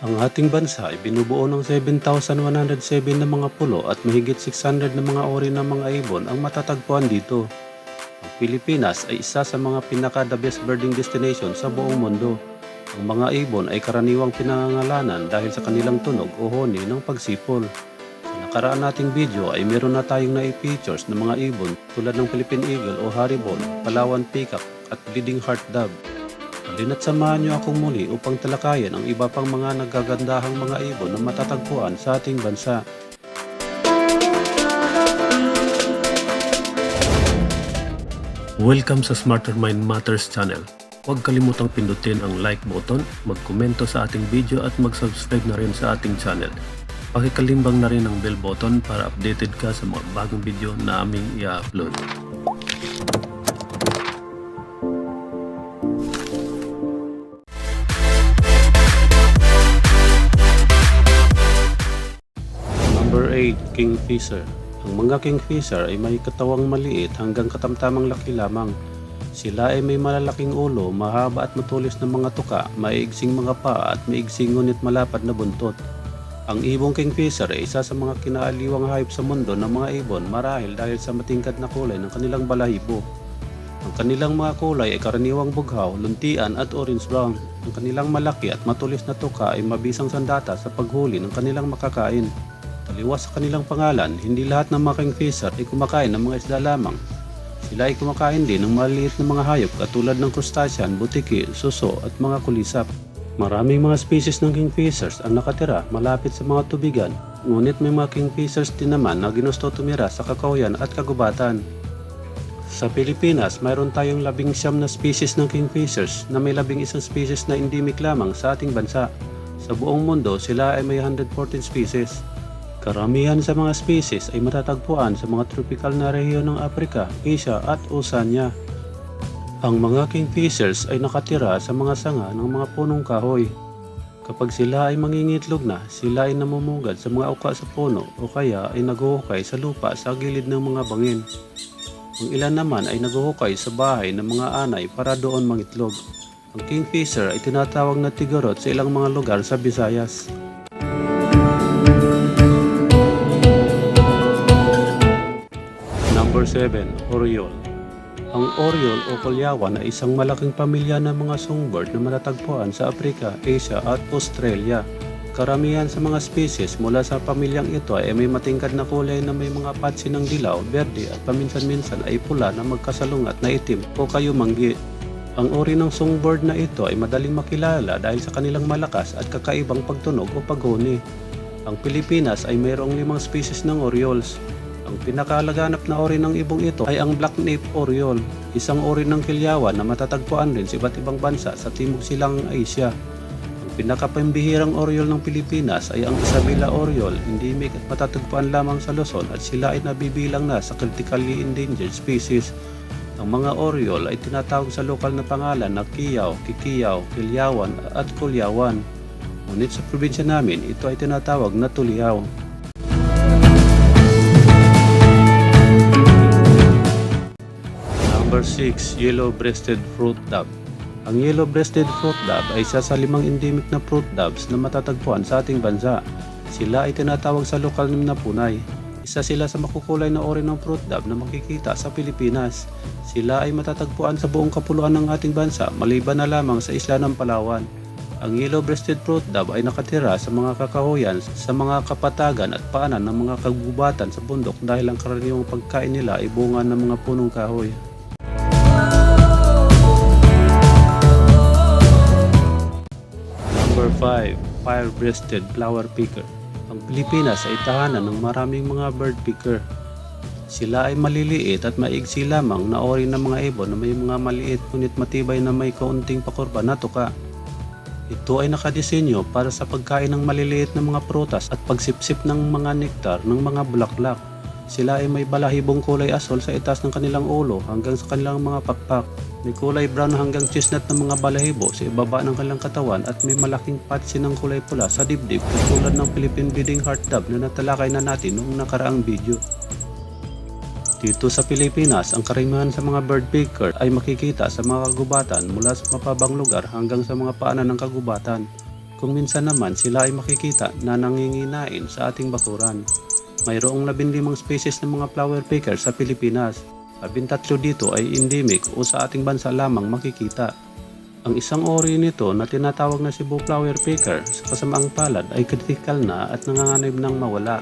Ang ating bansa ay binubuo ng 7,107 na mga pulo at mahigit 600 na mga uri ng mga ibon ang matatagpuan dito. Ang Pilipinas ay isa sa mga pinaka the best birding destination sa buong mundo. Ang mga ibon ay karaniwang pinangangalanan dahil sa kanilang tunog o honi ng pagsipol. Sa nakaraan nating video ay meron na tayong na-features ng mga ibon tulad ng Philippine Eagle o Haribon, Palawan Peacock at Bleeding Heart Dove. Halina't samahan niyo akong muli upang talakayin ang iba pang mga nagagandahang mga ibon na matatagpuan sa ating bansa. Welcome sa Smarter Mind Matters channel. Huwag kalimutang pindutin ang like button, magkomento sa ating video at mag-subscribe na rin sa ating channel. Pakikalimbang na rin ang bell button para updated ka sa mga bagong video na aming i-upload. Number 8. Kingfisher. Ang mga kingfisher ay may katawang maliit hanggang katamtamang laki lamang. Sila ay may malalaking ulo, mahaba at matulis na mga tuka, maiigsing mga paa at maiigsing ngunit malapad na buntot. Ang ibong kingfisher ay isa sa mga kinaaliwang hayop sa mundo ng mga ibon marahil dahil sa matingkad na kulay ng kanilang balahibo. Ang kanilang mga kulay ay karaniwang bughaw, luntian at orange-brown. Ang kanilang malaki at matulis na tuka ay mabisang sandata sa paghuli ng kanilang makakain. Taliwas sa kanilang pangalan, hindi lahat ng mga kingfisher ay kumakain ng mga isda lamang. Sila ay kumakain din ng maliliit na mga hayop katulad ng crustacean, butiki, suso at mga kulisap. Maraming mga species ng kingfishers ang nakatira malapit sa mga tubigan, ngunit may mga kingfishers din naman na ginusto tumira sa kakawayan at kagubatan. Sa Pilipinas, mayroon tayong 19 na species ng kingfishers na may 11 species na endemic lamang sa ating bansa. Sa buong mundo, sila ay may 114 species. Karamihan sa mga species ay matatagpuan sa mga tropical na rehiyon ng Africa, Asia at Oceania. Ang mga kingfishers ay nakatira sa mga sanga ng mga punong kahoy. Kapag sila ay mangingitlog na, sila ay namumugad sa mga uka sa puno o kaya ay naguhukay sa lupa sa gilid ng mga bangin. Ang ilan naman ay naguhukay sa bahay ng mga anay para doon mangitlog. Ang kingfisher ay tinatawag na tigorot sa ilang mga lugar sa Visayas. Number 7. Oriole. Ang oriole o kulyawan ay isang malaking pamilya ng mga songbird na matatagpuan sa Africa, Asia at Australia. Karamihan sa mga species mula sa pamilyang ito ay may matingkad na kulay na may mga patsi ng dilaw, berde at paminsan-minsan ay pula na magkasalungat na itim o kayumanggi. Ang uri ng songbird na ito ay madaling makilala dahil sa kanilang malakas at kakaibang pagtunog o paghuni. Ang Pilipinas ay mayroong 5 species ng orioles. Ang pinakalaganap na uri ng ibong ito ay ang black-nape oriole, isang uri ng kilyawan na matatagpuan rin sa iba't ibang bansa sa Timog Silangang Asia. Ang pinakapambihirang oriole ng Pilipinas ay ang Isabela oriole, endemic at matatagpuan lamang sa Luzon at sila ay nabibilang na sa critically endangered species. Ang mga oriole ay tinatawag sa lokal na pangalan na kiyaw, kikiyaw, kilyawan at kulyawan. Ngunit sa probinsya namin, ito ay tinatawag na tuliyaw. Number 6. Yellow-breasted fruit dove. Ang yellow-breasted fruit dove ay isa sa 5 endemic na fruit doves na matatagpuan sa ating bansa. Sila ay tinatawag sa lokal na punay. Isa sila sa makukulay na uri ng fruit dove na makikita sa Pilipinas. Sila ay matatagpuan sa buong kapuluan ng ating bansa maliban na lamang sa isla ng Palawan. Ang yellow-breasted fruit dove ay nakatira sa mga kakahuyan, sa mga kapatagan at paanan ng mga kagubatan sa bundok dahil ang karaniwang pagkain nila ay bunga ng mga punong kahoy. Number 5. Fire-breasted flower picker. Ang Pilipinas ay tahanan ng maraming mga bird picker. Sila ay maliliit at maigsi lamang na uri ng mga ibon na may mga maliit ngunit matibay na may kaunting pakurba na tuka. Ito ay nakadisenyo para sa pagkain ng maliliit na mga prutas at pagsipsip ng mga nektar ng mga bulaklak. Sila ay may balahibong kulay asol sa itaas ng kanilang ulo hanggang sa kanilang mga pakpak. May kulay brown hanggang chestnut ng mga balahibo sa ibaba ng kanilang katawan at may malaking patsi ng kulay pula sa dibdib tulad ng Philippine Bleeding Heart Dove na natalakay na natin noong nakaraang video. Dito sa Pilipinas, ang karamihan sa mga bird picker ay makikita sa mga kagubatan mula sa mapabang lugar hanggang sa mga paanan ng kagubatan. Kung minsan naman sila ay makikita na nanginginain sa ating bakuran. Mayroong 15 species ng mga flower picker sa Pilipinas. 13 dito ay endemic o sa ating bansa lamang makikita. Ang isang ori nito na tinatawag na Cebu flower picker sa kasamaang palad ay critical na at nanganganib ng mawala.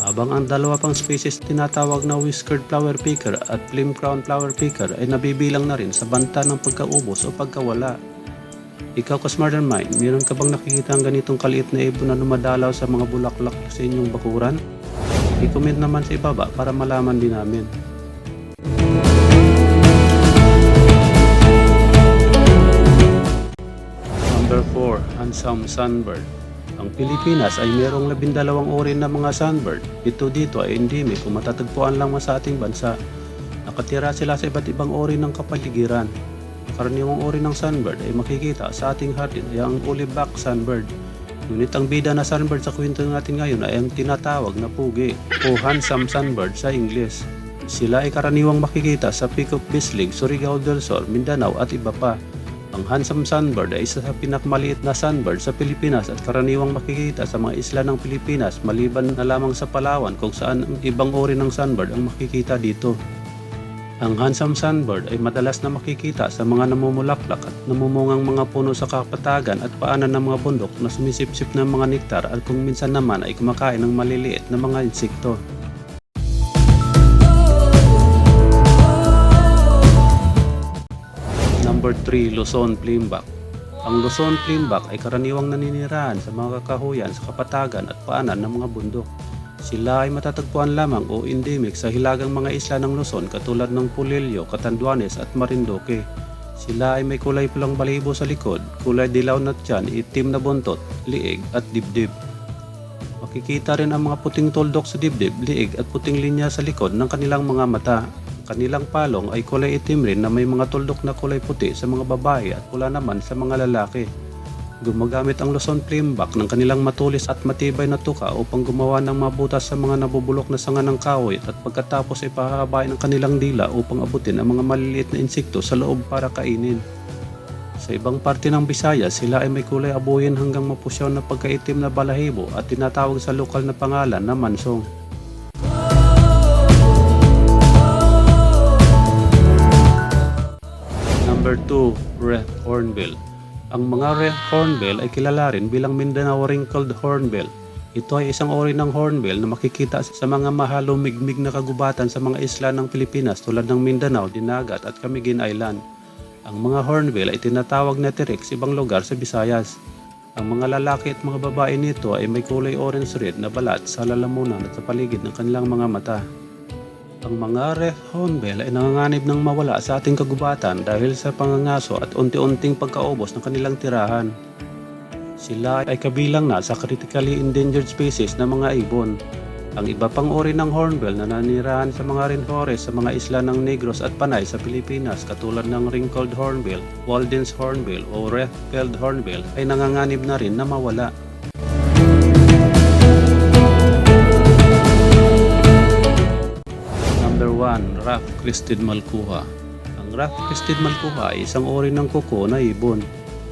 Habang ang dalawa pang species tinatawag na whiskered flower picker at flame crown flower picker ay nabibilang na rin sa banta ng pagkaubos o pagkawala. Ikaw ka-smarter mind, meron ka bang nakikita ang ganitong kaliit na ibon na dumadalaw sa mga bulaklak sa inyong bakuran? I-comment naman sa ibaba para malaman din namin. Number 4. Handsome sunbird. Ang Pilipinas ay mayroong 12 uri na mga sunbird. Ito dito ay endemic o matatagpuan lang sa ating bansa. Nakatira sila sa iba't ibang uri ng kapaligiran. Karaniwang uri ng sunbird ay makikita sa ating hardin ay ang olive-back sunbird. Ngunit ang bida na sunbird sa kwento natin ngayon ay ang tinatawag na pugi o handsome sunbird sa Ingles. Sila ay karaniwang makikita sa Peak of Bislig, Surigao del Sur, Mindanao at iba pa. Ang handsome sunbird ay isa sa pinakamaliit na sunbird sa Pilipinas at karaniwang makikita sa mga isla ng Pilipinas maliban na lamang sa Palawan kung saan ang ibang uri ng sunbird ang makikita dito. Ang handsome sunbird ay madalas na makikita sa mga namumulaklak at namumungang mga puno sa kapatagan at paanan ng mga bundok na sumisipsip ng mga nektar at kung minsan naman ay kumakain ng maliliit na mga insekto. Number 3. Luzon Flameback. Ang Luzon Flameback ay karaniwang naninirahan sa mga kakahuyan sa kapatagan at paanan ng mga bundok. Sila ay matatagpuan lamang o endemic sa hilagang mga isla ng Luzon katulad ng Pulilio, Catanduanes at Marinduque. Sila ay may kulay pulang balahibo sa likod, kulay dilaw na tiyan, itim na buntot, liig at dibdib. Makikita rin ang mga puting tuldok sa dibdib, liig at puting linya sa likod ng kanilang mga mata. Kanilang palong ay kulay itim rin na may mga tuldok na kulay puti sa mga babae at pula naman sa mga lalaki. Gumagamit ang Luzon Flameback ng kanilang matulis at matibay na tuka upang gumawa ng mga butas sa mga nabubulok na sanga ng kahoy at pagkatapos ay pahahabain ang kanilang dila upang abutin ang mga maliliit na insekto sa loob para kainin. Sa ibang parte ng Visayas, sila ay may kulay abuyin hanggang mapusyaw na pagkaitim na balahibo at tinatawag sa lokal na pangalan na mansong. Number 2. Red Hornbill. Ang mga red hornbill ay kilala rin bilang Mindanao wrinkled hornbill. Ito ay isang uri ng hornbill na makikita sa mga mahalumigmig na kagubatan sa mga isla ng Pilipinas tulad ng Mindanao, Dinagat at Camiguin Island. Ang mga hornbill ay tinatawag na tirik sa ibang lugar sa Visayas. Ang mga lalaki at mga babae nito ay may kulay orange-red na balat sa lalamunan at sa paligid ng kanilang mga mata. Ang mga red hornbill ay nanganganib ng mawala sa ating kagubatan dahil sa pangangaso at unti-unting pagkaubos ng kanilang tirahan. Sila ay kabilang na sa critically endangered species na mga ibon. Ang iba pang uri ng hornbill na nanirahan sa mga rainforest sa mga isla ng Negros at Panay sa Pilipinas katulad ng wrinkled hornbill, Walden's hornbill o red-tailed hornbill ay nanganganib na rin na mawala. Number 1. Rough-crested malkuha. Ang rough-crested malkuha ay isang uri ng kuko na ibon.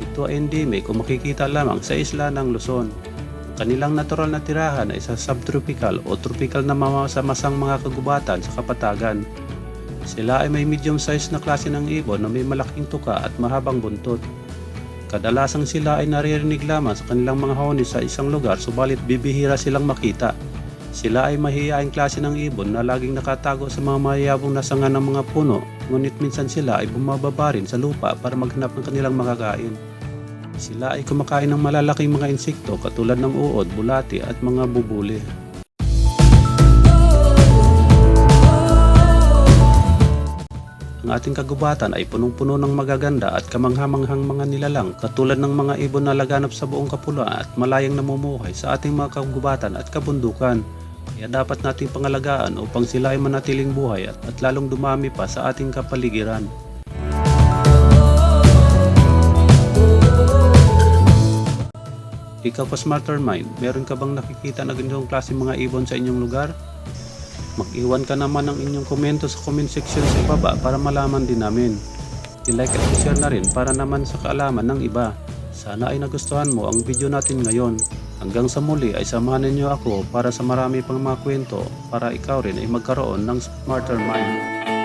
Ito ay endemic o makikita lamang sa isla ng Luzon. Kanilang natural na tirahan ay sa subtropical o tropical na masamasang mga kagubatan sa kapatagan. Sila ay may medium size na klase ng ibon na may malaking tuka at mahabang buntot. Kadalasang sila ay naririnig lamang sa kanilang mga honi sa isang lugar subalit bibihira silang makita. Sila ay mahiyaing klase ng ibon na laging nakatago sa mga mayayabong na sanga ng mga puno, ngunit minsan sila ay bumababa rin sa lupa para maghanap ng kanilang makakain. Sila ay kumakain ng malalaking mga insekto katulad ng uod, bulati at mga bubuli. Ang ating kagubatan ay punong-puno ng magaganda at kamanghamanghang mga nilalang katulad ng mga ibon na laganap sa buong kapuluan at malayang namumuhay sa ating mga kagubatan at kabundukan. Kaya dapat nating pangalagaan upang sila ay manatiling buhay at lalong dumami pa sa ating kapaligiran. Ikaw pa smarter mind, meron ka bang nakikita na ganitong klase mga ibon sa inyong lugar? Mag-iwan ka naman ng inyong komento sa comment section sa ibaba para malaman din namin. I-like at i-share na rin para naman sa kaalaman ng iba. Sana ay nagustuhan mo ang video natin ngayon. Hanggang sa muli ay samahan ninyo ako para sa marami pang mga kwento para ikaw rin ay magkaroon ng smarter mind.